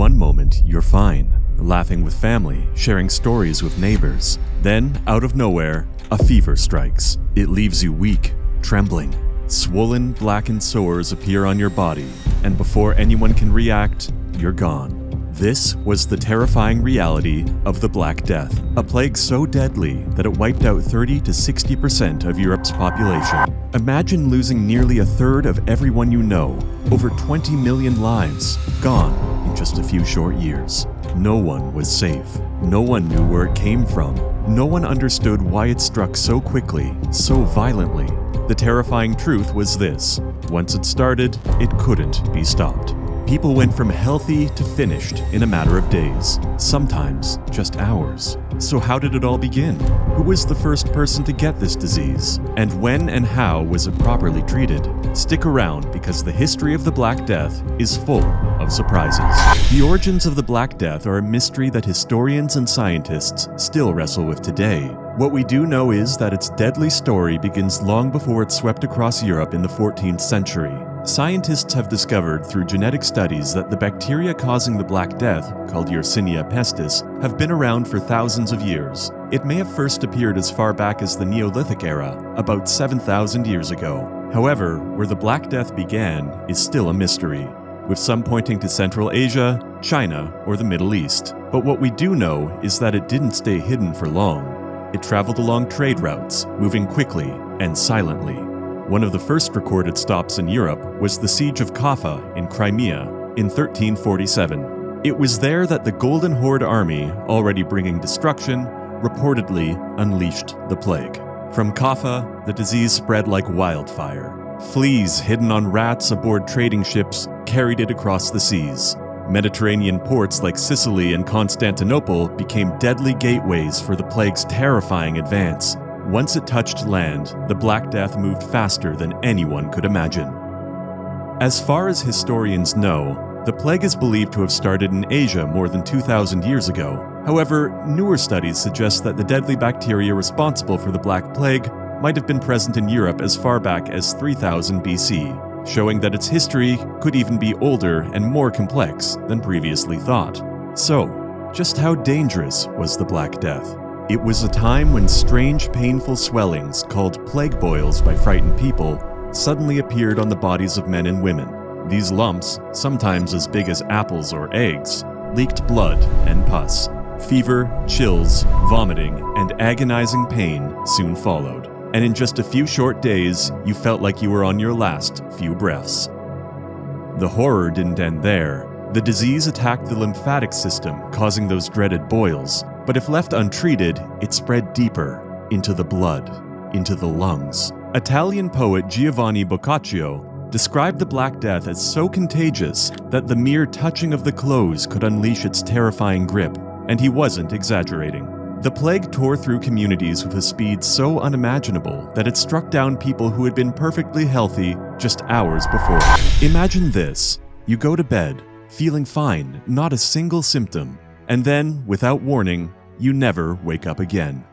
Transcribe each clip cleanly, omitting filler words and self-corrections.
One moment, you're fine, laughing with family, sharing stories with neighbors. Then, out of nowhere, a fever strikes. It leaves you weak, trembling. Swollen, blackened sores appear on your body, and before anyone can react, you're gone. This was the terrifying reality of the Black Death, a plague so deadly that it wiped out 30 to 60% of Europe's population. Imagine losing nearly a third of everyone you know, over 20 million lives, gone in just a few short years. No one was safe. No one knew where it came from. No one understood why it struck so quickly, so violently. The terrifying truth was this: once it started, it couldn't be stopped. People went from healthy to finished in a matter of days, sometimes just hours. So how did it all begin? Who was the first person to get this disease? And when and how was it properly treated? Stick around, because the history of the Black Death is full of surprises. The origins of the Black Death are a mystery that historians and scientists still wrestle with today. What we do know is that its deadly story begins long before it swept across Europe in the 14th century. Scientists have discovered through genetic studies that the bacteria causing the Black Death, called Yersinia pestis, have been around for thousands of years. It may have first appeared as far back as the Neolithic era, about 7,000 years ago. However, where the Black Death began is still a mystery, with some pointing to Central Asia, China, or the Middle East. But what we do know is that it didn't stay hidden for long. It traveled along trade routes, moving quickly and silently. One of the first recorded stops in Europe was the Siege of Kaffa in Crimea in 1347. It was there that the Golden Horde army, already bringing destruction, reportedly unleashed the plague. From Kaffa, the disease spread like wildfire. Fleas hidden on rats aboard trading ships carried it across the seas. Mediterranean ports like Sicily and Constantinople became deadly gateways for the plague's terrifying advance. Once it touched land, the Black Death moved faster than anyone could imagine. As far as historians know, the plague is believed to have started in Asia more than 2,000 years ago. However, newer studies suggest that the deadly bacteria responsible for the Black Plague might have been present in Europe as far back as 3000 BC, showing that its history could even be older and more complex than previously thought. So, just how dangerous was the Black Death? It was a time when strange, painful swellings, called plague boils by frightened people, suddenly appeared on the bodies of men and women. These lumps, sometimes as big as apples or eggs, leaked blood and pus. Fever, chills, vomiting, and agonizing pain soon followed. And in just a few short days, you felt like you were on your last few breaths. The horror didn't end there. The disease attacked the lymphatic system, causing those dreaded boils. But if left untreated, it spread deeper, into the blood, into the lungs. Italian poet Giovanni Boccaccio described the Black Death as so contagious that the mere touching of the clothes could unleash its terrifying grip, and he wasn't exaggerating. The plague tore through communities with a speed so unimaginable that it struck down people who had been perfectly healthy just hours before. Imagine this: you go to bed, feeling fine, not a single symptom, and then, without warning, you never wake up again.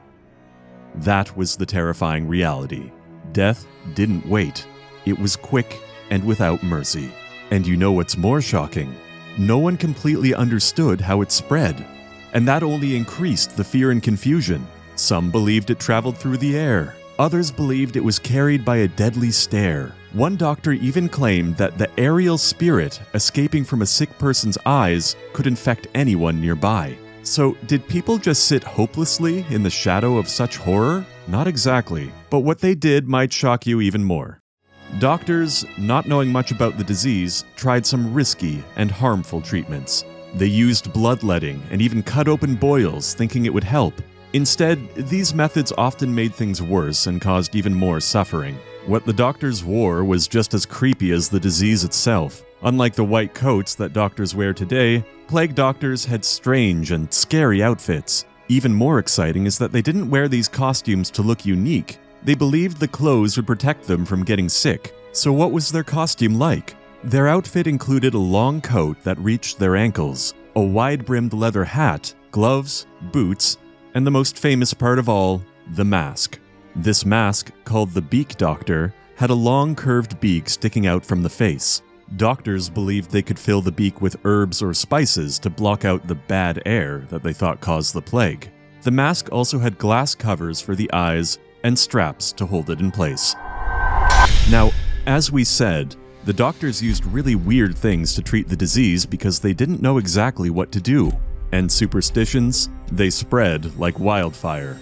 That was the terrifying reality. Death didn't wait. It was quick and without mercy. And you know what's more shocking? No one completely understood how it spread. And that only increased the fear and confusion. Some believed it traveled through the air. Others believed it was carried by a deadly stare. One doctor even claimed that the aerial spirit escaping from a sick person's eyes could infect anyone nearby. So, did people just sit hopelessly in the shadow of such horror? Not exactly, but what they did might shock you even more. Doctors, not knowing much about the disease, tried some risky and harmful treatments. They used bloodletting and even cut open boils, thinking it would help. Instead, these methods often made things worse and caused even more suffering. What the doctors wore was just as creepy as the disease itself. Unlike the white coats that doctors wear today, plague doctors had strange and scary outfits. Even more exciting is that they didn't wear these costumes to look unique. They believed the clothes would protect them from getting sick. So what was their costume like? Their outfit included a long coat that reached their ankles, a wide-brimmed leather hat, gloves, boots, and the most famous part of all, the mask. This mask, called the beak doctor, had a long curved beak sticking out from the face. Doctors believed they could fill the beak with herbs or spices to block out the bad air that they thought caused the plague. The mask also had glass covers for the eyes and straps to hold it in place. Now, as we said, the doctors used really weird things to treat the disease because they didn't know exactly what to do. And superstitions, they spread like wildfire.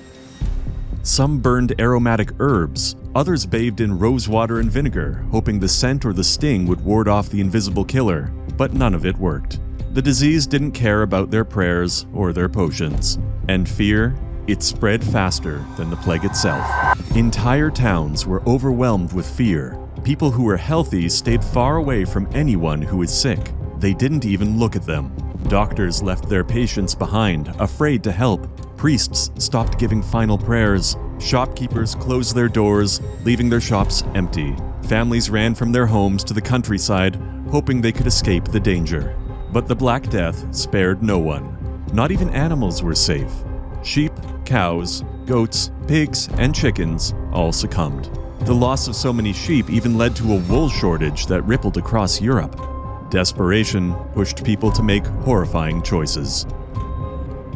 Some burned aromatic herbs, others bathed in rosewater and vinegar, hoping the scent or the sting would ward off the invisible killer, but none of it worked. The disease didn't care about their prayers or their potions. And fear, it spread faster than the plague itself. Entire towns were overwhelmed with fear. People who were healthy stayed far away from anyone who was sick. They didn't even look at them. Doctors left their patients behind, afraid to help. Priests stopped giving final prayers. Shopkeepers closed their doors, leaving their shops empty. Families ran from their homes to the countryside, hoping they could escape the danger. But the Black Death spared no one. Not even animals were safe. Sheep, cows, goats, pigs, and chickens all succumbed. The loss of so many sheep even led to a wool shortage that rippled across Europe. Desperation pushed people to make horrifying choices.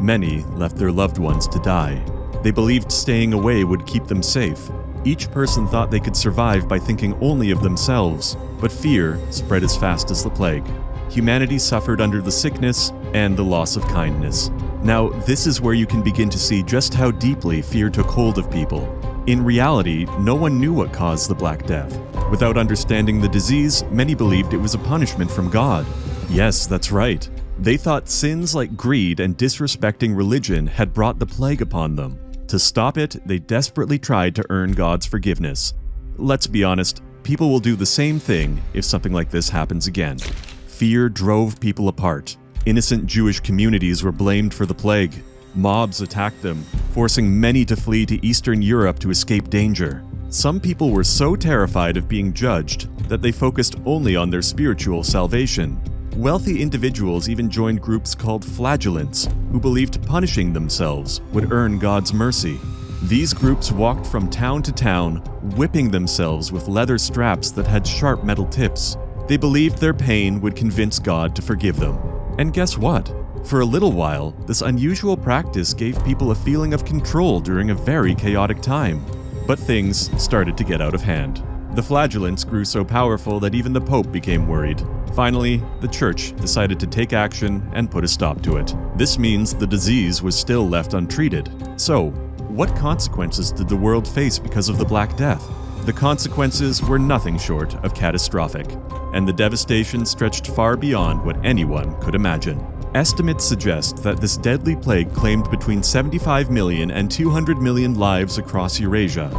Many left their loved ones to die. They believed staying away would keep them safe. Each person thought they could survive by thinking only of themselves, but fear spread as fast as the plague. Humanity suffered under the sickness and the loss of kindness. Now, this is where you can begin to see just how deeply fear took hold of people. In reality, no one knew what caused the Black Death. Without understanding the disease, many believed it was a punishment from God. Yes, that's right. They thought sins like greed and disrespecting religion had brought the plague upon them. To stop it, they desperately tried to earn God's forgiveness. Let's be honest, people will do the same thing if something like this happens again. Fear drove people apart. Innocent Jewish communities were blamed for the plague. Mobs attacked them, forcing many to flee to Eastern Europe to escape danger. Some people were so terrified of being judged that they focused only on their spiritual salvation. Wealthy individuals even joined groups called Flagellants, who believed punishing themselves would earn God's mercy. These groups walked from town to town, whipping themselves with leather straps that had sharp metal tips. They believed their pain would convince God to forgive them. And guess what? For a little while, this unusual practice gave people a feeling of control during a very chaotic time. But things started to get out of hand. The Flagellants grew so powerful that even the Pope became worried. Finally, the Church decided to take action and put a stop to it. This means the disease was still left untreated. So, what consequences did the world face because of the Black Death? The consequences were nothing short of catastrophic, and the devastation stretched far beyond what anyone could imagine. Estimates suggest that this deadly plague claimed between 75 million and 200 million lives across Eurasia.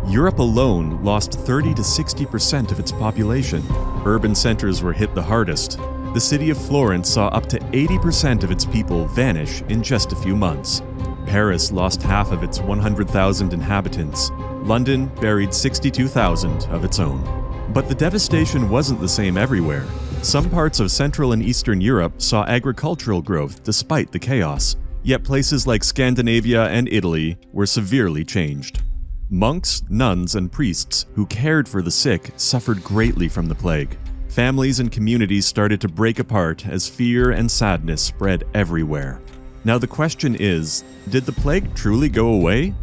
Europe alone lost 30 to 60% of its population. Urban centers were hit the hardest. The city of Florence saw up to 80% of its people vanish in just a few months. Paris lost half of its 100,000 inhabitants. London buried 62,000 of its own. But the devastation wasn't the same everywhere. Some parts of Central and Eastern Europe saw agricultural growth despite the chaos, yet places like Scandinavia and Italy were severely changed. Monks, nuns, and priests who cared for the sick suffered greatly from the plague. Families and communities started to break apart as fear and sadness spread everywhere. Now the question is, did the plague truly go away?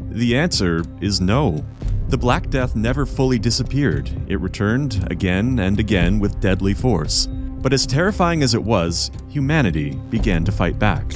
The answer is no. The Black Death never fully disappeared. It returned again and again with deadly force. But as terrifying as it was, humanity began to fight back.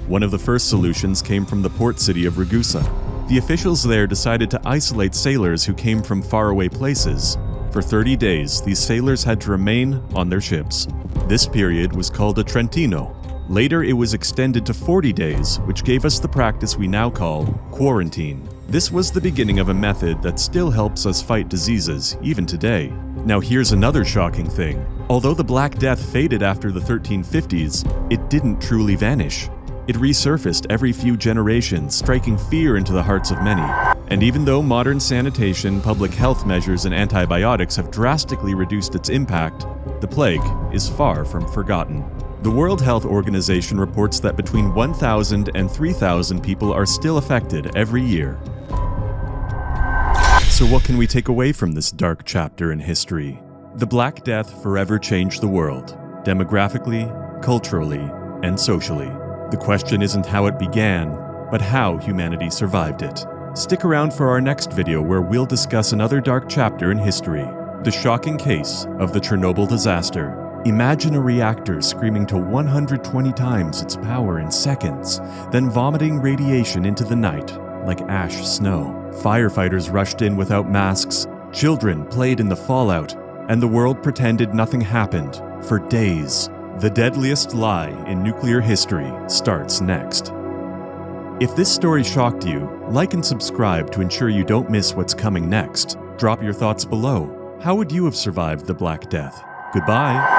One of the first solutions came from the port city of Ragusa. The officials there decided to isolate sailors who came from faraway places. For 30 days, these sailors had to remain on their ships. This period was called a Trentino. Later, it was extended to 40 days, which gave us the practice we now call quarantine. This was the beginning of a method that still helps us fight diseases, even today. Now here's another shocking thing. Although the Black Death faded after the 1350s, it didn't truly vanish. It resurfaced every few generations, striking fear into the hearts of many. And even though modern sanitation, public health measures, and antibiotics have drastically reduced its impact, the plague is far from forgotten. The World Health Organization reports that between 1,000 and 3,000 people are still affected every year. So what can we take away from this dark chapter in history? The Black Death forever changed the world, demographically, culturally, and socially. The question isn't how it began, but how humanity survived it. Stick around for our next video where we'll discuss another dark chapter in history, the shocking case of the Chernobyl disaster. Imagine a reactor screaming to 120 times its power in seconds, then vomiting radiation into the night like ash snow. Firefighters rushed in without masks, children played in the fallout, and the world pretended nothing happened for days. The deadliest lie in nuclear history starts next. If this story shocked you, like and subscribe to ensure you don't miss what's coming next. Drop your thoughts below. How would you have survived the Black Death? Goodbye.